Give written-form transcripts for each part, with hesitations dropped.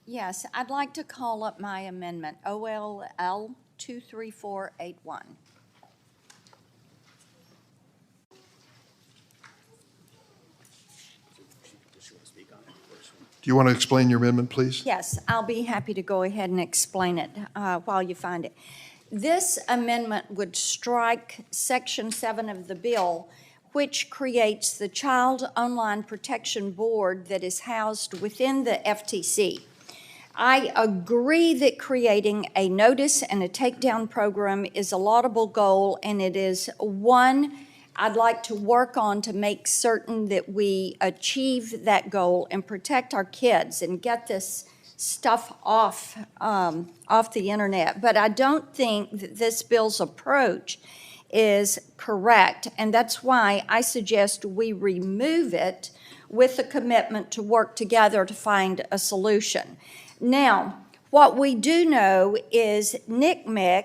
Yes, I'd like to call up my amendment, OLL 23481. Do you want to explain your amendment, please? Yes, I'll be happy to go ahead and explain it while you find it. This amendment would strike Section 7 of the bill, which creates the Child Online Protection Board that is housed within the FTC. I agree that creating a notice and a takedown program is a laudable goal, and it is one I'd like to work on to make certain that we achieve that goal and protect our kids and get this stuff off the internet. But I don't think that this bill's approach is correct, and that's why I suggest we remove it with a commitment to work together to find a solution. Now, what we do know is NCMEC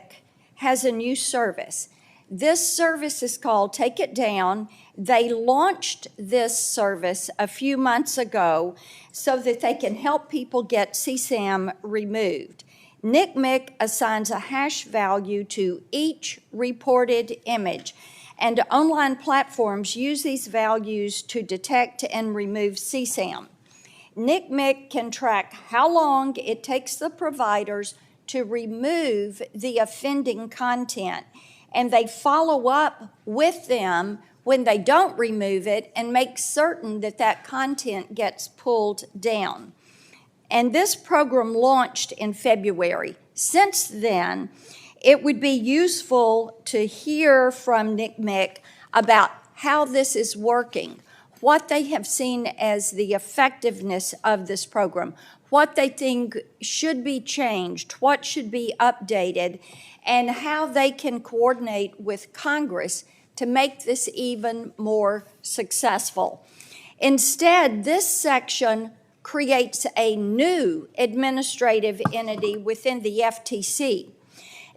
has a new service. This service is called Take It Down. They launched this service a few months ago so that they can help people get CSAM removed. NCMEC assigns a hash value to each reported image, and online platforms use these values to detect and remove CSAM. NCMEC can track how long it takes the providers to remove the offending content, and they follow up with them when they don't remove it and make certain that that content gets pulled down. And this program launched in February. Since then, it would be useful to hear from NCMEC about how this is working, what they have seen as the effectiveness of this program, what they think should be changed, what should be updated, and how they can coordinate with Congress to make this even more successful. Instead, this section creates a new administrative entity within the FTC.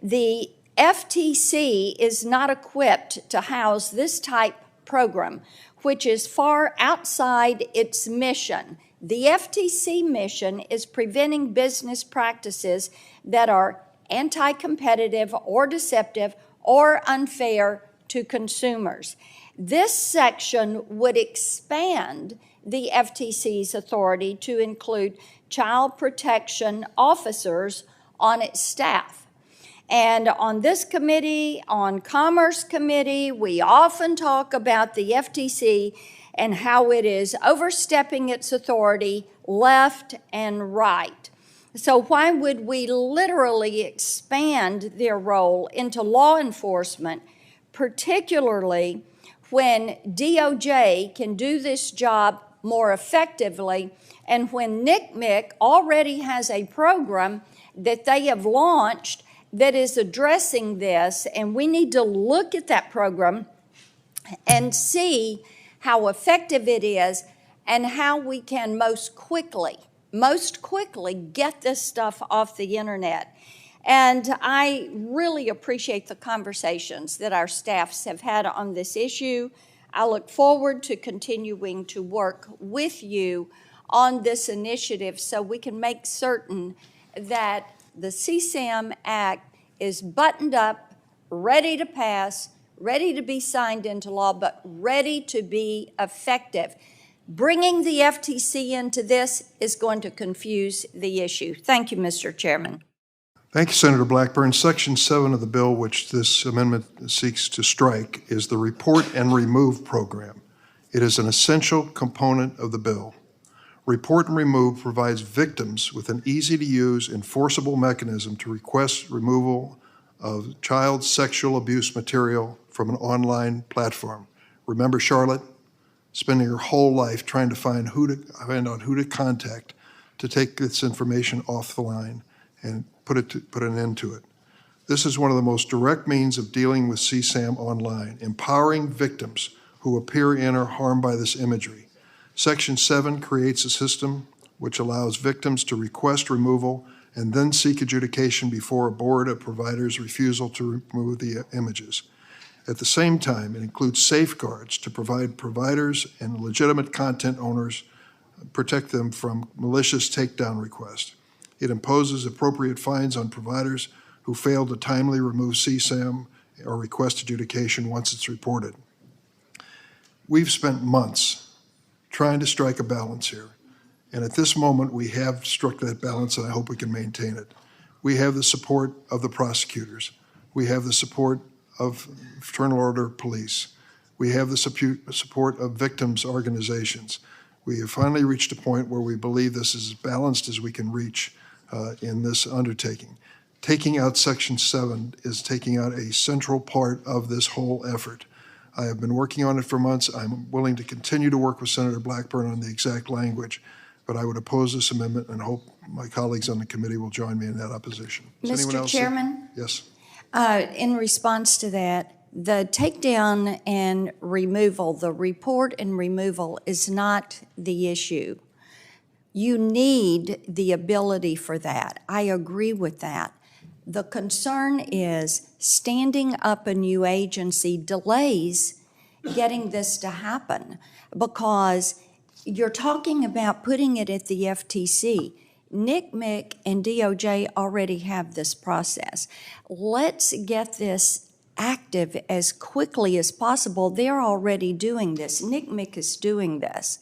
The FTC is not equipped to house this type program, which is far outside its mission. The FTC mission is preventing business practices that are anti-competitive or deceptive or unfair to consumers. This section would expand the FTC's authority to include child protection officers on its staff. And on this committee, on Commerce Committee, we often talk about the FTC and how it is overstepping its authority left and right. So why would we literally expand their role into law enforcement, particularly when DOJ can do this job more effectively, and when NCMEC already has a program that they have launched that is addressing this, and we need to look at that program and see how effective it is and how we can most quickly get this stuff off the internet. And I really appreciate the conversations that our staffs have had on this issue. I look forward to continuing to work with you on this initiative so we can make certain that the CSAM Act is buttoned up, ready to pass, ready to be signed into law, but ready to be effective. Bringing the FTC into this is going to confuse the issue. Thank you, Mr. Chairman. Thank you, Senator Blackburn. Section 7 of the bill, which this amendment seeks to strike, is the Report and Remove program. It is an essential component of the bill. Report and Remove provides victims with an easy-to-use, enforceable mechanism to request removal of child sexual abuse material from an online platform. Remember Charlotte? Spending her whole life trying to find out who to contact to take this information off the line and put an end to it. This is one of the most direct means of dealing with CSAM online, empowering victims who appear in or harmed by this imagery. Section 7 creates a system which allows victims to request removal and then seek adjudication before a board of providers' refusal to remove the images. At the same time, it includes safeguards to provide providers and legitimate content owners, protect them from malicious takedown requests. It imposes appropriate fines on providers who fail to timely remove CSAM or request adjudication once it's reported. We've spent months trying to strike a balance here. And at this moment, we have struck that balance, and I hope we can maintain it. We have the support of the prosecutors. We have the support of Fraternal Order Police. We have the support of victims' organizations. We have finally reached a point where we believe this is as balanced as we can reach in this undertaking. Taking out Section 7 is taking out a central part of this whole effort. I have been working on it for months. I'm willing to continue to work with Senator Blackburn on the exact language, but I would oppose this amendment and hope my colleagues on the committee will join me in that opposition. Mr. Chairman? Yes. In response to that, the takedown and removal, the report and removal is not the issue. You need the ability for that. I agree with that. The concern is standing up a new agency delays getting this to happen because you're talking about putting it at the FTC. NCMEC and DOJ already have this process. Let's get this active as quickly as possible. They're already doing this. NCMEC is doing this.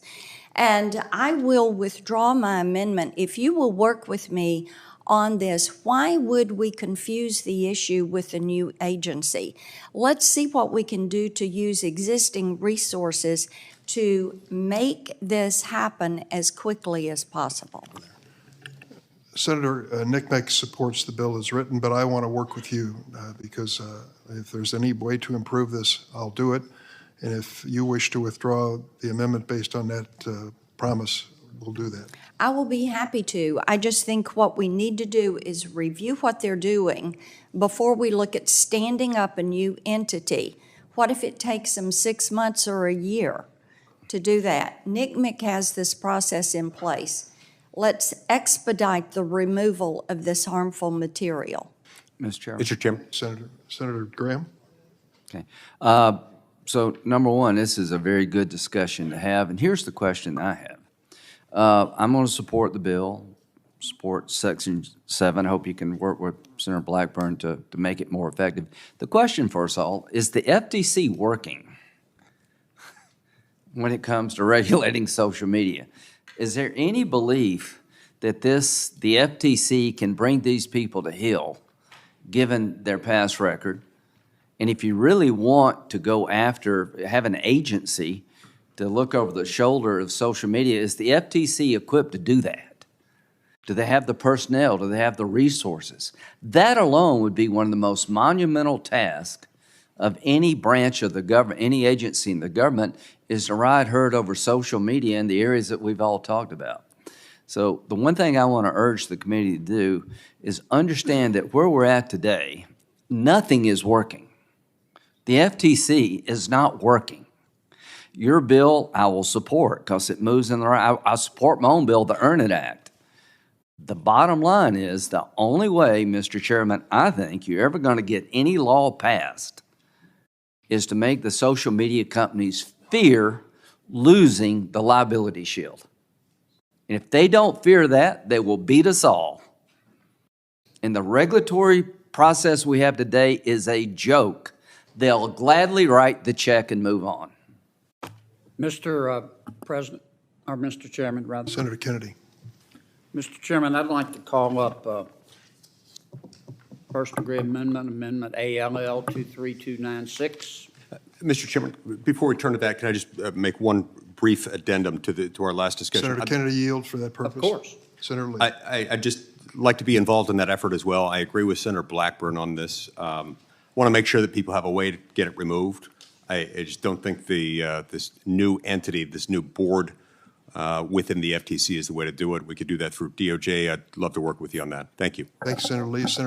And I will withdraw my amendment. If you will work with me on this, why would we confuse the issue with a new agency? Let's see what we can do to use existing resources to make this happen as quickly as possible. Senator NCMEC supports the bill as written, but I want to work with you because if there's any way to improve this, I'll do it. And if you wish to withdraw the amendment based on that promise, we'll do that. I will be happy to. I just think what we need to do is review what they're doing before we look at standing up a new entity. What if it takes them 6 months or a year to do that? NCMEC has this process in place. Let's expedite the removal of this harmful material. Mr. Chairman. Mr. Chairman. Senator Graham? Okay. So number one, this is a very good discussion to have, and here's the question I have. I'm going to support the bill, support Section 7. I hope you can work with Senator Blackburn to make it more effective. The question for us all, is the FTC working when it comes to regulating social media? Is there any belief that the FTC can bring these people to heel, given their past record? And if you really want to go after, have an agency to look over the shoulder of social media, is the FTC equipped to do that? Do they have the personnel? Do they have the resources? That alone would be one of the most monumental tasks of any branch of the government, any agency in the government, is to ride herd over social media in the areas that we've all talked about. So the one thing I want to urge the committee to do is understand that where we're at today, nothing is working. The FTC is not working. Your bill, I will support because it moves in the right. I support my own bill, the Earn It Act. The bottom line is the only way, Mr. Chairman, I think you're ever going to get any law passed is to make the social media companies fear losing the liability shield. And if they don't fear that, they will beat us all. And the regulatory process we have today is a joke. They'll gladly write the check and move on. Mr. President, or Mr. Chairman, rather. Senator Kennedy. Mr. Chairman, I'd like to call up First Degree Amendment, Amendment ALL 23296. Mr. Chairman, before we turn to that, can I just make one brief addendum to our last discussion? Senator Kennedy yield for that purpose? Of course. Senator Lee. I'd just like to be involved in that effort as well. I agree with Senator Blackburn on this. Want to make sure that people have a way to get it removed. I just don't think this new entity, this new board within the FTC is the way to do it. We could do that through DOJ. I'd love to work with you on that. Thank you. Thanks, Senator Lee. Senator